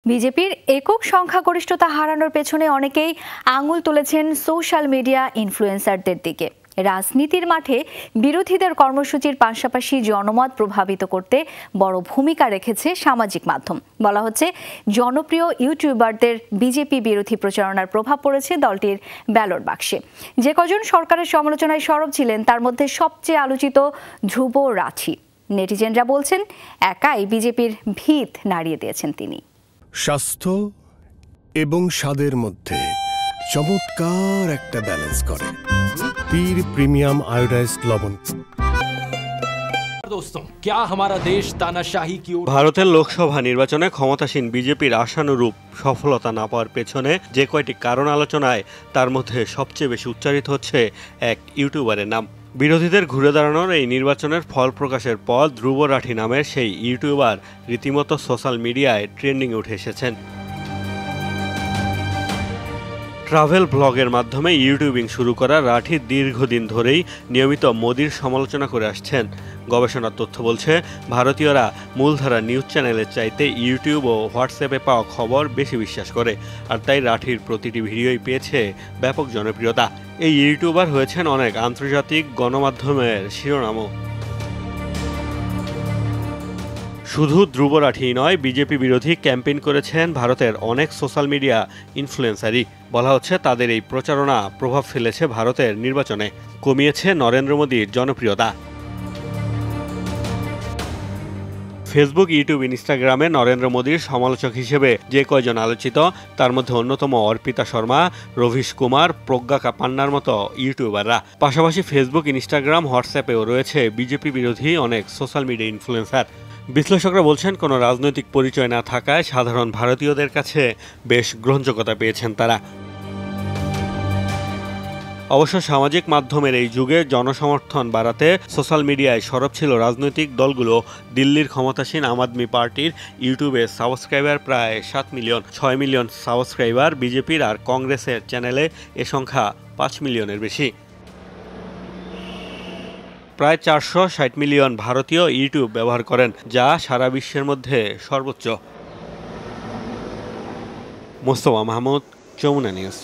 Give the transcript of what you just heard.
বিজেপির একক সংখ্যাগরিষ্ঠতা হারানোর পেছনে অনেকেই আঙুল তুলেছেন সোশ্যাল মিডিয়া ইনফ্লুয়েন্সারদের দিকে। রাজনীতির মাঠে বিরোধীদের কর্মসূচির পাশাপাশি জনমত প্রভাবিত করতে বড় ভূমিকা রেখেছে সামাজিক মাধ্যম। বলা হচ্ছে, জনপ্রিয় ইউটিউবারদের বিজেপি বিরোধী প্রচারণার প্রভাব পড়েছে দলটির ব্যালট বাক্সে। যে কজন সরকারের সমালোচনায় সরব ছিলেন তার মধ্যে সবচেয়ে আলোচিত ধ্রুব রাঠি। নেটিজেনরা বলছেন, একাই বিজেপির ভিত নাড়িয়ে দিয়েছেন তিনি। স্বাস্থ্য এবং স্বাদের মধ্যে চমৎকার একটা ব্যালেন্স করে পীর প্রিমিয়াম আয়োডাইজড লবণ। ভারতের লোকসভা নির্বাচনে ক্ষমতাসীন বিজেপির আশানুরূপ সফলতা না পাওয়ার পেছনে যে কয়টি কারণ আলোচনায়, তার মধ্যে সবচেয়ে বেশি উচ্চারিত হচ্ছে এক ইউটিউবারের নাম। বিরোধীদের ঘুরে দাঁড়ানোর এই নির্বাচনের ফল প্রকাশের পর ধ্রুব রাঠি নামের সেই ইউটিউবার রীতিমতো সোশ্যাল মিডিয়ায় ট্রেন্ডিংয়ে উঠে এসেছেন। ট্রাভেল ব্লগের মাধ্যমে ইউটিউবিং শুরু করা রাঠি দীর্ঘদিন ধরেই নিয়মিত মোদির সমালোচনা করে আসছেন। গবেষণার তথ্য বলছে, ভারতীয়রা মূলধারা নিউজ চ্যানেলের চাইতে ইউটিউব ও হোয়াটসঅ্যাপে পাওয়া খবর বেশি বিশ্বাস করে, আর তাই রাঠির প্রতিটি ভিডিওই পেয়েছে ব্যাপক জনপ্রিয়তা। এই ইউটিউবার হয়েছেন অনেক আন্তর্জাতিক গণমাধ্যমের শিরোনামও। শুধু ধ্রুব রাঠিই নয়, বিজেপি বিরোধী ক্যাম্পেইন করেছেন ভারতের অনেক সোশ্যাল মিডিয়া ইনফ্লুয়েন্সারই। বলা হচ্ছে, তাদের এই প্রচারণা প্রভাব ফেলেছে ভারতের নির্বাচনে, কমিয়েছে নরেন্দ্র মোদীর জনপ্রিয়তা। ফেসবুক, ইউটিউব, ইনস্টাগ্রামে নরেন্দ্র মোদীর সমালোচক হিসেবে যে কয়জন আলোচিত, তার মধ্যে অন্যতম অর্পিতা শর্মা, রভিশ কুমার, প্রজ্ঞা পান্নার মতো ইউটিউবাররা। পাশাপাশি ফেসবুক, ইনস্টাগ্রাম, হোয়াটসঅ্যাপেও রয়েছে বিজেপি বিরোধী অনেক সোশ্যাল মিডিয়া ইনফ্লুয়েন্সার। বিশ্লেষকরা বলছেন, কোনো রাজনৈতিক পরিচয় না থাকায় সাধারণ ভারতীয়দের কাছে বেশ গ্রহণযোগ্যতা পেয়েছেন তারা। অবশ্য সামাজিক মাধ্যমের এই যুগে জনসমর্থন বাড়াতে সোশ্যাল মিডিয়ায় সরব ছিল রাজনৈতিক দলগুলো। দিল্লির ক্ষমতাসীন আম আদমি পার্টির ইউটিউবে সাবস্ক্রাইবার প্রায় 7 মিলিয়ন, 6 মিলিয়ন সাবস্ক্রাইবার বিজেপির, আর কংগ্রেসের চ্যানেলে এ সংখ্যা 5 মিলিয়নের বেশি। প্রায় 460 মিলিয়ন ভারতীয় ইউটিউব ব্যবহার করেন, যা সারা বিশ্বের মধ্যে সর্বোচ্চ। মোস্তফা মাহমুদ, যমুনা নিউজ।